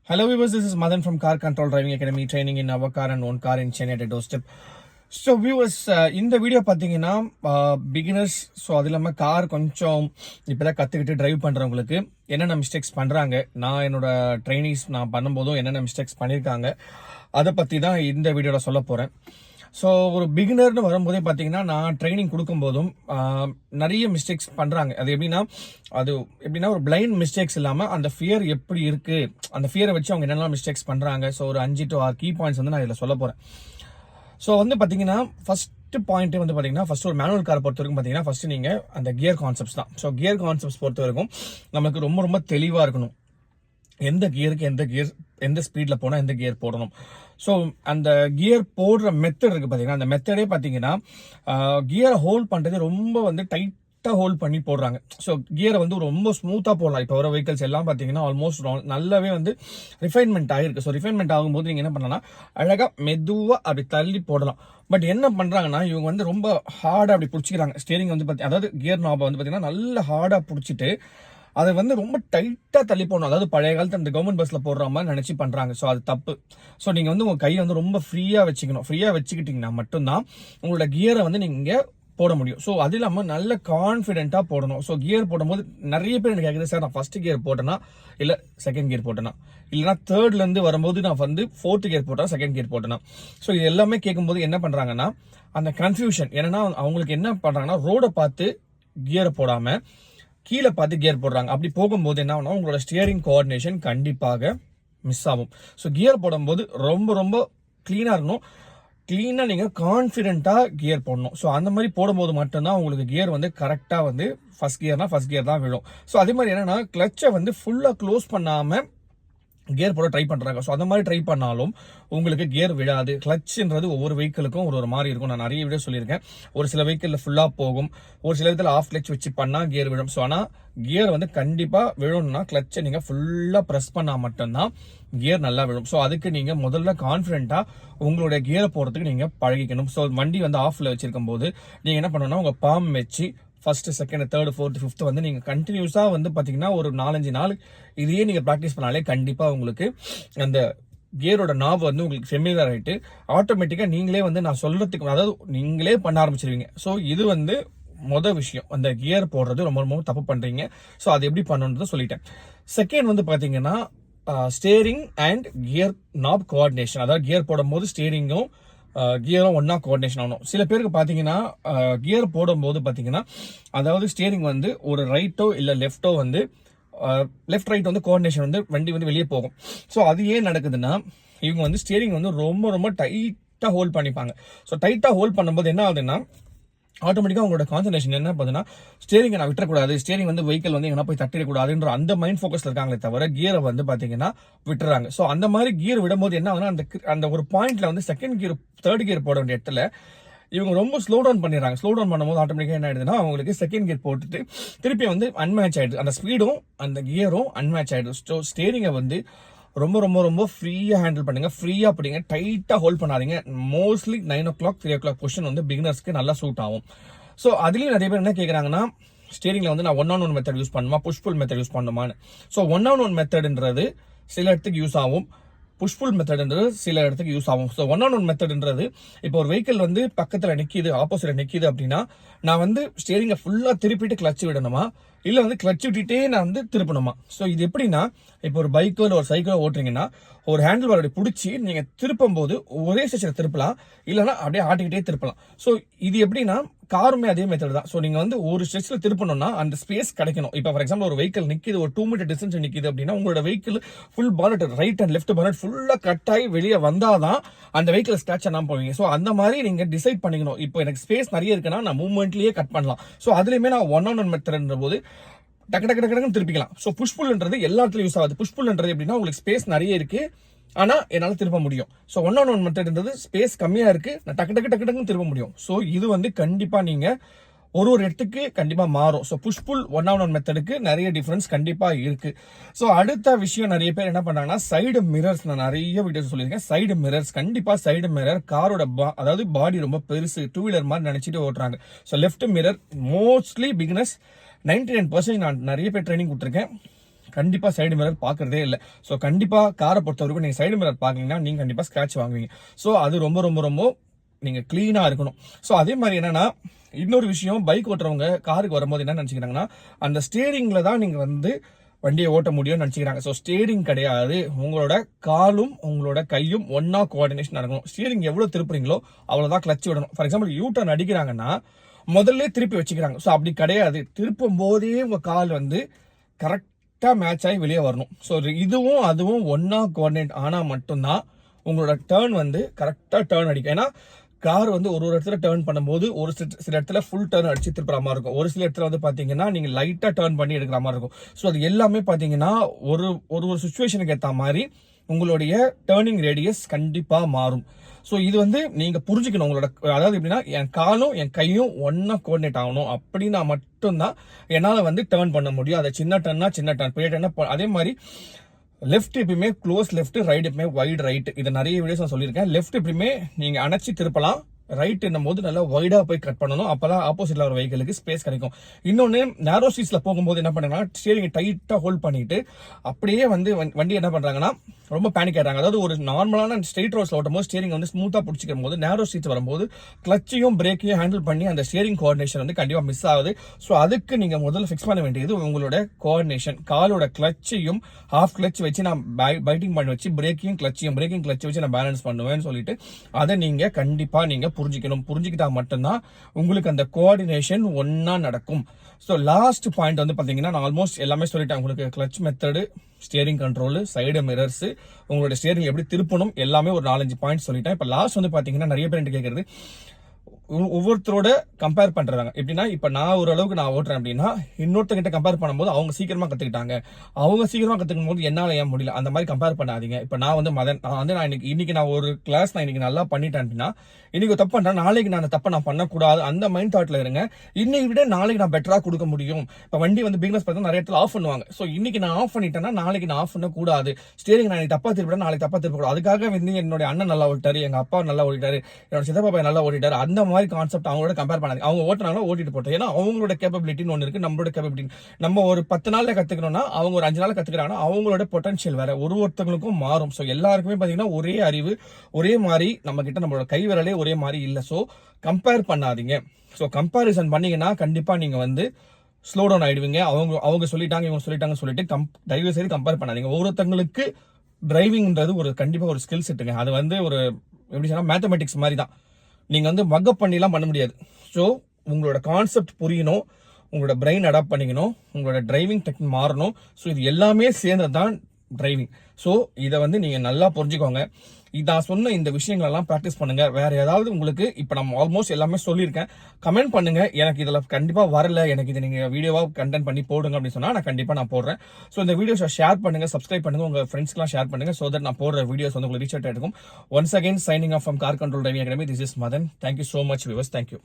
Hello viewers, this is Madan from Car Control Driving Academy, training in our car and own car in Chennai at a doorstep. So viewers, இந்த video பார்த்தீங்கன்னா beginners, so அது இல்லாமல் car கொஞ்சம் இப்போதான் கற்றுக்கிட்டு drive பண்ணுறவங்களுக்கு என்னென்ன mistakes பண்ணுறாங்க, நான் என்னோட ட்ரைனிங்ஸ் நான் பண்ணும்போதும் என்னென்ன மிஸ்டேக்ஸ் பண்ணியிருக்காங்க, அதை பற்றி தான் இந்த வீடியோவில் சொல்ல போகிறேன். ஸோ ஒரு பிகினர்னு வரும்போதே பார்த்தீங்கன்னா நான் ட்ரைனிங் கொடுக்கும்போதும் நிறைய மிஸ்டேக்ஸ் பண்ணுறாங்க. அது எப்படின்னா ஒரு பிளைண்ட் மிஸ்டேக்ஸ் இல்லாமல் அந்த ஃபியர் எப்படி இருக்குது, அந்த ஃபியரை வச்சு அவங்க என்னெல்லாம் மிஸ்டேக்ஸ் பண்ணுறாங்க. ஸோ ஒரு 5 to 6 கீ பாயிண்ட்ஸ் வந்து நான் இதில் சொல்ல போகிறேன். ஸோ வந்து பார்த்தீங்கன்னா ஃபர்ஸ்ட் பாயிண்ட் வந்து பார்த்தீங்கன்னா ஃபர்ஸ்ட் ஒரு மேனுவல் காரை பொறுத்த வரைக்கும் பார்த்தீங்கன்னா ஃபர்ஸ்ட் நீங்கள் அந்த கியர் கான்செப்ட்ஸ் தான். ஸோ கியர் கான்செப்ட்ஸ் பொறுத்த வரைக்கும் நமக்கு ரொம்ப ரொம்ப தெளிவாக இருக்கணும். எந்த கியருக்கு எந்த ஸ்பீடில் போனால் எந்த கியர் போடணும். ஸோ அந்த கியர் போடுற மெத்தட் இருக்குது பார்த்தீங்கன்னா, அந்த மெத்தடே பார்த்தீங்கன்னா கியரை ஹோல்ட் பண்ணுறது ரொம்ப வந்து டைட்டாக ஹோல்ட் பண்ணி போடுறாங்க. ஸோ கியரை வந்து ரொம்ப ஸ்மூத்தாக போடலாம். இப்போ வர வெஹிக்கல்ஸ் எல்லாம் பார்த்தீங்கன்னா ஆல்மோஸ்ட் நல்லாவே வந்து ரிஃபைன்மெண்ட் ஆகிருக்கு. ஸோ ரிஃபைன்மெண்ட் ஆகும்போது நீங்கள் என்ன பண்ணலாம், அழகாக மெதுவாக அப்படி தள்ளி போடலாம். பட் என்ன பண்ணுறாங்கன்னா இவங்க வந்து ரொம்ப ஹார்டாக அப்படி பிடிச்சிக்கிறாங்க. ஸ்டேரிங் வந்து அதாவது கியர் நாபை வந்து பார்த்தீங்கன்னா நல்லா ஹார்டாக பிடிச்சிட்டு அதை வந்து ரொம்ப டைட்டாக தள்ளி போடணும். அதாவது பழைய காலத்தில் அந்த கவர்மெண்ட் பஸ்ஸில் போடுற மாதிரி நினச்சி பண்ணுறாங்க. ஸோ அது தப்பு. ஸோ நீங்கள் வந்து உங்கள் கையை வந்து ரொம்ப ஃப்ரீயாக வச்சுக்கணும். ஃப்ரீயாக வச்சுக்கிட்டிங்கன்னா மட்டும்தான் உங்களோட கியரை வந்து நீங்கள் போட முடியும். ஸோ அது இல்லாமல் நல்ல கான்ஃபிடென்ட்டாக போடணும். ஸோ கியர் போடும்போது நிறைய பேர் எனக்கு கேட்குது, சார் நான் ஃபர்ஸ்ட் கியர் போட்டேன்னா இல்லை செகண்ட் கியர் போட்டேன்னா, இல்லைனா தேர்ட்லேருந்து வரும்போது நான் வந்து 4th கியர் போட்டேன் செகண்ட் கியர் போட்டேன்னா. ஸோ இது எல்லாமே கேட்கும்போது என்ன பண்ணுறாங்கன்னா அந்த கன்ஃபியூஷன் என்னன்னா அவங்களுக்கு என்ன பண்ணுறாங்கன்னா ரோடை பார்த்து கியரை போடாமல் கீழே பார்த்து கியர் போடுறாங்க. அப்படி போகும்போது என்ன ஆகும்னா உங்களோட ஸ்டியரிங் கோஆர்டினேஷன் கண்டிப்பாக மிஸ் ஆகும். ஸோ கியர் போடும்போது ரொம்ப ரொம்ப கிளீனாக இருக்கணும். கிளீனாக நீங்கள் கான்ஃபிடென்ட்டாக கியர் போடணும். ஸோ அந்த மாதிரி போடும்போது மட்டும்தான் உங்களுக்கு கியர் வந்து கரெக்டாக வந்து ஃபர்ஸ்ட் கியர் தான் விழும். ஸோ அதே மாதிரி என்னன்னா கிளச்சை வந்து ஃபுல்லாக க்ளோஸ் பண்ணாமல் கியர் போட ட்ரை பண்ணுறாங்க. ஸோ அந்த மாதிரி ட்ரை பண்ணாலும் உங்களுக்கு கியர் விழாது. கிளச்சுன்றது ஒவ்வொரு வெஹிக்கிளுக்கும் ஒரு மாதிரி இருக்கும். நான் நிறைய வீடியோ சொல்லியிருக்கேன். ஒரு சில வெஹிக்கிளில் ஃபுல்லாக போகும், ஒரு சில விதத்தில் ஆஃப் கிளச் வச்சு பண்ணால் கியர் விழும். ஸோ ஆனால் கியர் வந்து கண்டிப்பாக விழும்னா கிளச்சை நீங்கள் ஃபுல்லாக ப்ரெஸ் பண்ணால் மட்டும்தான் கியர் நல்லா விழும். ஸோ அதுக்கு நீங்கள் முதல்ல கான்ஃபிடென்ட்டாக உங்களுடைய கியரை போடுறதுக்கு நீங்கள் பழகிக்கணும். ஸோ வண்டி வந்து ஆஃபில் வச்சிருக்கும் போது நீங்கள் என்ன பண்ணணும்னா உங்கள் பாம் வச்சு first, second, third, fourth, fifth வந்து நீங்கள் கண்டினியூஸாக வந்து பார்த்தீங்கன்னா ஒரு 4-5 நாள் இதையே நீங்கள் ப்ராக்டிஸ் பண்ணாலே கண்டிப்பாக உங்களுக்கு அந்த கியரோட நாப் வந்து உங்களுக்கு ஃபெமிலியர் ஆகிட்டு ஆட்டோமேட்டிக்காக நீங்களே வந்து நான் சொல்கிறதுக்கு அதாவது நீங்களே பண்ண ஆரம்பிச்சிருவீங்க. ஸோ இது வந்து மொதல் விஷயம், அந்த கியர் போடுறது ரொம்ப ரொம்ப தப்பு பண்ணுறீங்க. ஸோ அது எப்படி பண்ணணுன்றதை சொல்லிட்டேன். செகண்ட் வந்து பார்த்தீங்கன்னா steering and gear knob coordination. அதாவது கியர் போடும்போது ஸ்டேரிங்கும் கியரும் ஒன்னா கோஆர்டினேஷன் ஆகணும். சில பேருக்கு பார்த்தீங்கன்னா கியர் போடும்போது பார்த்தீங்கன்னா அதாவது ஸ்டியரிங் வந்து ஒரு ரைட்டோ இல்லை லெஃப்டோ வந்து லெஃப்ட் ரைட் வந்து கோஆர்டினேஷன் வந்து வண்டி வந்து வெளியே போகும். ஸோ அது ஏன் நடக்குதுன்னா இவங்க வந்து ஸ்டியரிங் வந்து ரொம்ப ரொம்ப டைட்டாக ஹோல்ட் பண்ணிப்பாங்க. ஸோ டைட்டாக ஹோல்ட் பண்ணும்போது என்ன ஆகுதுன்னா ஆட்டோமேட்டிக்காக உங்களோட கான்சன்ட்ரேஷன் என்ன பண்ணுதுன்னா ஸ்டியரிங்கை நான் விட்டுறக்கூடாது, ஸ்டியரிங் வந்து வெஹிக்கல் வந்து எங்கன்னா போய் தட்டிடக்கூடாதுன்ற அந்த மைண்ட் ஃபோக்கஸில் இருக்காங்களே தவிர கியரை வந்து பார்த்தீங்கன்னா விட்டுறாங்க. ஸோ அந்த மாதிரி கியர் விடும்போது என்ன ஆகுதுன்னா அந்த ஒரு பாயிண்ட்ல வந்து செகண்ட் கியர் தேர்ட் கியர் போட வேண்டிய இடத்துல இவங்க ரொம்ப ஸ்லோ டவுன் பண்ணிடுறாங்க. ஸ்லோ டவுன் பண்ணும்போது ஆட்டோமேட்டிக்காக என்ன ஆயிடுதுன்னா அவங்களுக்கு செகண்ட் கியர் போட்டுட்டு திருப்பி வந்து அன்மேட்ச் ஆயிடுது. அந்த ஸ்பீடும் அந்த கியரும் அன்மேட்ச் ஆயிடுது. ஸோ ஸ்டியரிங்கை வந்து ரொம்ப ரொம்ப ரொம்ப ஃப்ரீயாக ஹேண்டில் பண்ணுங்க, ஃப்ரீயாக படிங்க, டைட்டாக ஹோல்ட் பண்ணாதீங்க. மோஸ்ட்லி 9 o'clock 3 o'clock பொசிஷன் வந்து பிகினர்ஸ்க்கு நல்லா சூட் ஆகும். ஸோ அதுலேயும் நிறைய பேர் என்ன கேட்குறாங்கன்னா ஸ்டேரிங்கில் வந்து நான் 1-on-1 மெத்தட் யூஸ் பண்ணுமா, புஷ்புல் மெத்தட் யூஸ் பண்ணுமான்னு. ஸோ 1-on-1 மெத்தட்ன்றது சில இடத்துக்கு யூஸ் ஆகும், புஷ்புல் மெத்தட்ன்றது சில இடத்துக்கு யூஸ் ஆகும். ஸோ 1-on-1 மெத்தட்ன்றது இப்போ ஒரு வெஹிக்கிள் வந்து பக்கத்தில் நிற்கிது, ஆப்போசிட்டில் நிற்கிது அப்படின்னா நான் வந்து ஸ்டேரிங்கை ஃபுல்லாக திருப்பிட்டு கிளச் விடணுமா இல்லை வந்து கிளச் விட்டுட்டே நான் வந்து திருப்பணுமா. ஸோ இது எப்படின்னா இப்போ ஒரு பைக்கோ இல்லை ஒரு சைக்கிளோ ஓட்டுறீங்கன்னா ஒரு ஹேண்டில் பார் அப்படி பிடிச்சி நீங்கள் திருப்பும் போது ஒரே ஸ்டேஷனில் திருப்பலாம், இல்லைனா அப்படியே ஆட்டிக்கிட்டே திருப்பலாம். ஸோ இது எப்படின்னா காருமே அதே மெத்தட் தான். ஸோ நீங்கள் வந்து ஒரு ஸ்ட்ரெச்சில் திருப்பணும்னா அந்த ஸ்பேஸ் கிடைக்கணும். இப்போ ஃபார் எக்ஸாம்பிள் ஒரு வெஹிக்கிள் நிற்கிது, ஒரு 2 meter டிஸ்டன்ஸ் நிற்கிது அப்படின்னா உங்களோட vehicle full bonnet right and left bonnet ஃபுல்லாக கட் ஆகி வெளியே வந்தால் தான் அந்த வெஹிக்கிள் ஸ்க்ராட்ச் ஆகாம போவீங்க. ஸோ அந்த மாதிரி நீங்கள் டிசைட் பண்ணிக்கணும். இப்போ எனக்கு ஸ்பேஸ் நிறைய இருக்குன்னா நான் மூவ்மெண்ட்லேயே கட் பண்ணலாம். ஸோ அதுலேயுமே நான் 1-on-1 மெத்தட்ன்ற போது டக்கு டக்கு டக்குன்னு திருப்பிக்கலாம். ஸோ புஷ்புல்ன்றது எல்லா இடத்துலையும் யூஸ் ஆகுது. புஷ்புல்ன்றது எப்படின்னா உங்களுக்கு ஸ்பேஸ் நிறைய இருக்கு ஆனால் என்னால் திருப்ப முடியும். ஸோ 1-on-1 மெத்தட்ன்றது ஸ்பேஸ் கம்மியாக இருக்கு, நான் டக்கு டக்கு டக்கு டக்குன்னு திருப்ப முடியும். ஸோ இது வந்து கண்டிப்பாக நீங்கள் ஒரு இடத்துக்கு கண்டிப்பாக மாறும். ஸோ புஷ்புல் 1-on-1 மெத்தடுக்கு நிறைய டிஃபரன்ஸ் கண்டிப்பாக இருக்கு. ஸோ அடுத்த விஷயம் நிறைய பேர் என்ன பண்றாங்கன்னா சைடு மிரர்ஸ். நான் நிறைய வீடியோஸ் சொல்லியிருக்கேன். சைடு மிரர்ஸ் கண்டிப்பாக சைடு மிரர் காரோட அதாவது பாடி ரொம்ப பெருசு 2 wheeler மாதிரி நினைச்சிட்டு ஓட்டுறாங்க. So left mirror mostly beginners 99% நான் நிறைய பேர் ட்ரைனிங் கொடுத்துருக்கேன். கண்டிப்பா சைடு மிரர் பாக்குறதே இல்லை. ஸோ கண்டிப்பா காரை பொறுத்த வரைக்கும் நீங்க சைடு மிரர் பாக்கீங்கன்னா நீங்க கண்டிப்பா ஸ்கிராட்ச் வாங்குவீங்க. ஸோ அது ரொம்ப ரொம்ப ரொம்ப நீங்க கிளீனா இருக்கணும். ஸோ அதே மாதிரி என்னன்னா இன்னொரு விஷயம், பைக் ஓட்டுறவங்க காருக்கு வரும்போது என்ன நினைச்சுக்கிறாங்கன்னா அந்த ஸ்டியரிங்ல தான் நீங்க வந்து வண்டியை ஓட்ட முடியும்னு நினைச்சுக்கிறாங்க. ஸோ ஸ்டியரிங் கிடையாது, உங்களோட காலும் உங்களோட கையும் ஒன்னா கோஆர்டினேஷன் நடக்கணும். ஸ்டியரிங் எவ்வளவு திருப்புறீங்களோ அவ்வளவுதான் கிளச் விடணும். ஃபார் எக்ஸாம்பிள் யூ டர்ன் அடிக்கிறாங்கன்னா முதல்ல திருப்பி வச்சுக்கிறாங்க. ஸோ அப்படி கிடையாது, திருப்பும் போதே உங்க கால் வந்து கரெக்டா மேட்ச் ஆகி வெளியே வரணும். ஸோ இதுவும் அதுவும் ஒன்னா கோஆர்டினேட் ஆனா மட்டும்தான் உங்களோட டேர்ன் வந்து கரெக்டா டேர்ன் அடிக்கும். ஏன்னா கார் வந்து ஒரு இடத்துல டேர்ன் பண்ணும்போது ஒரு சில இடத்துல ஃபுல் டேர்ன் அடிச்சு திருப்புற மாதிரி இருக்கும். ஒரு சில இடத்துல வந்து பாத்தீங்கன்னா நீங்க லைட்டா டேர்ன் பண்ணி எடுக்கிற மாதிரி இருக்கும். ஸோ அது எல்லாமே பாத்தீங்கன்னா ஒரு ஒரு சுச்சுவேஷனுக்கு ஏற்ற மாதிரி உங்களுடைய டேர்னிங் ரேடியஸ் கண்டிப்பா மாறும். ஸோ இது வந்து நீங்க புரிஞ்சுக்கணும். உங்களோட அதாவது எப்படின்னா என் காலும் என் கையும் ஒன்னா கோஆர்டினேட் ஆகணும், அப்படின்னா மட்டும்தான் என்னால வந்து டேர்ன் பண்ண முடியும். அதை சின்ன டர்னா சின்ன டர்ன், பெரிய டர்னா அதே மாதிரி லெஃப்ட் எப்பயுமே க்ளோஸ் லெஃப்ட், ரைட் எப்பயுமே வைட் ரைட். இதை நிறைய வீடியோஸ் நான் சொல்லியிருக்கேன். லெஃப்ட் எப்பயுமே நீங்க அணைச்சி திருப்பலாம், ரைட் என்னும் போது நல்லா வைடா போய் கட் பண்ணணும். அப்பதான் ஆப்போசிட்ல ஒரு வெஹிக்கிளுக்கு ஸ்பேஸ் கிடைக்கும். இன்னொன்னு நேரோ ஸ்ட்ரீட்ஸ்ல போகும்போது என்ன பண்றாங்கன்னா ஸ்டியரிங் டைட்டா ஹோல்ட் பண்ணிட்டு அப்படியே வந்து வண்டி என்ன பண்றாங்கன்னா ரொம்ப பேனிக் ஆயிடுறாங்க. அதாவது ஒரு நார்மலான ஸ்ட்ரெயிட் ரோட்ஸ்ல ஓட்டும் போது ஸ்டியரிங் வந்து ஸ்மூத்தா பிடிச்சிக்கும் போது நேரோ ஸ்ட்ரீட்ஸ் வரும்போது கிளச்சையும் பிரேக்கையும் ஹேண்டில் பண்ணி அந்த ஸ்டியரிங் கோஆர்டினேஷன் வந்து கண்டிப்பா மிஸ் ஆகுது. ஸோ அதுக்கு நீங்க முதல்ல ஃபிக்ஸ் பண்ண வேண்டியது உங்களோட கோஆர்டினேஷன். காலோட கிளச்சையும் ஹாஃப் கிளச் வச்சு நான் பைட்டிங் பண்ணி வச்சு பிரேக்கையும் பிரேக்கிங் கிளச் வச்சு நான் பேலன்ஸ் பண்ணுவேன்னு சொல்லிட்டு அதை நீங்க கண்டிப்பா நீங்க புரிஞ்சுக்கணும். புரிஞ்சுக்கிட்டா மட்டும்தான் உங்களுக்கு அந்த கோஆர்டினேஷன் ஒன்னா நடக்கும். ஸோ லாஸ்ட் பாயிண்ட் வந்து பாத்தீங்கன்னா நான் ஆல்மோஸ்ட் எல்லாமே சொல்லிட்டேன். உங்களுக்கு clutch method, steering control, side mirrors, உங்களோட ஸ்டியரிங் எப்படி திருப்பணும் எல்லாமே ஒரு 4-5 பாயிண்ட் சொல்லிட்டேன். இப்ப லாஸ்ட் வந்து பாத்தீங்கன்னா நிறைய பேர் கேட்கறது ஒவ்வொருத்தரோட கம்பேர் பண்றாங்க. எப்படின்னா இப்ப நான் ஓரளவுக்கு நான் ஓட்டுறேன் அப்படின்னா இன்னொருத்தங்கிட்ட கம்பேர் பண்ணும்போது அவங்க சீக்கிரமா கத்துக்கிட்டாங்க, அவங்க சீக்கிரமா கத்துக்கும் போது என்னால ஏன் முடியல, அந்த மாதிரி கம்பேர் பண்ணாதீங்க. இப்ப நான் வந்து நான் இன்னைக்கு நான் ஒரு கிளாஸ் நான் இன்னைக்கு நல்லா பண்ணிட்டேன் அப்படின்னா இன்னைக்கு தப்பு பண்றேன், நாளைக்கு நான் அந்த தப்பை நான் பண்ணக்கூடாது, அந்த மைண்ட் தாட்ல இருங்க. இன்னைக்கு விட நாளைக்கு நான் பெட்டரா கொடுக்க முடியும். இப்ப வண்டி வந்து பிகினர்ஸ் பார்த்தா நிறைய இடத்துல ஆஃப் பண்ணுவாங்க. ஸோ இன்னைக்கு நான் ஆஃப் பண்ணிட்டேன்னா நாளைக்கு நான் ஆஃப் பண்ண கூடாது. ஸ்டியரிங் நான் தப்பா திருப்பிட்டேன், நாளைக்கு தப்பா திருப்பக்கூடாது. அதுக்காக வந்து என்னோட அண்ணன் நல்லா ஓட்டாரு, எங்க அப்பா நல்லா ஓட்டிட்டாரு, என்னோட சித்தப்பா பையன் நல்லா ஓட்டிட்டாரு, அந்த மாதிரி கான்செப்ட் அவங்களோட கம்பேர் பண்ணாது. அவங்க ஓட்டினாலும் ஓட்டிட்டு போட்டோம். ஏன்னா அவங்களோட கேப்பபிலிட்டின்னு ஒன்று இருக்கு, நம்மளோட கேப்பபிலிட்டி. நம்ம ஒரு 10 நாள்ல கத்துக்கணும்னா அவங்க ஒரு 5 நாள் கத்துக்கிறாங்கன்னா அவங்களோட பொட்டன்ஷியல் வேற, ஒருத்தங்களுக்கும் மாறும். ஸோ எல்லாருக்குமே பாத்தீங்கன்னா ஒரே அறிவு ஒரே மாதிரி நம்ம கிட்ட நம்மளோட கை விரலே ஒரே மாதிரி இல்லை. ஸோ கம்பேர் பண்ணாதீங்க. ஸோ கம்பேரிசன் பண்ணீங்கன்னா கண்டிப்பா நீங்க வந்து ஸ்லோ டவுன் ஆயிடுவீங்க. அவங்க சொல்லிட்டாங்க இவங்க சொல்லிட்டு தயவு செய்து கம்பேர் பண்ணாதீங்க. ஒவ்வொருத்தங்களுக்கு டிரைவிங்ன்றது ஒரு கண்டிப்பா ஒரு ஸ்கில் செட்டுங்க. அது வந்து ஒரு எப்படி சொன்னா மேத்தமெட்டிக்ஸ் மாதிரி தான். நீங்க வந்து மக்கப் பண்ணிலாம் பண்ண முடியாது. ஸோ உங்களோட கான்செப்ட் புரியணும், உங்களோட பிரெயின் அடாப்ட் பண்ணிக்கணும், உங்களோட டிரைவிங் டெக்னிக் மாறணும். ஸோ இது எல்லாமே சேர்ந்தது தான் டிரைவிங். ஸோ இதை வந்து நீங்க நல்லா புரிஞ்சுக்கோங்க. நான் சொன்ன இந்த விஷயங்கள் எல்லாம் ப்ராக்டிஸ் பண்ணுங்க. வேற ஏதாவது உங்களுக்கு இப்ப நம்ம ஆல்மோஸ்ட் எல்லாமே சொல்லியிருக்கேன், கமெண்ட் பண்ணுங்க. எனக்கு இதுல கண்டிப்பா வரல, எனக்கு இதை நீங்க வீடியோவா கண்டென்ட் பண்ணி போடுங்க அப்படின்னு சொன்னா நான் கண்டிப்பா நான் போடுறேன். ஸோ இந்த வீடியோஸை ஷேர் பண்ணுங்க, சப்ஸ்கிரைப் பண்ணுங்க, உங்க ஃப்ரெண்ட்ஸ்க்குலாம் ஷேர் பண்ணுங்க. ஸோ தட் நான் போடுற வீடியோஸ் வந்து உங்களுக்கு ரீச் அவுட் ஆயிருக்கும். Once again signing off from car control driving academy. This is Madan. Thank you so much viewers. Thank you.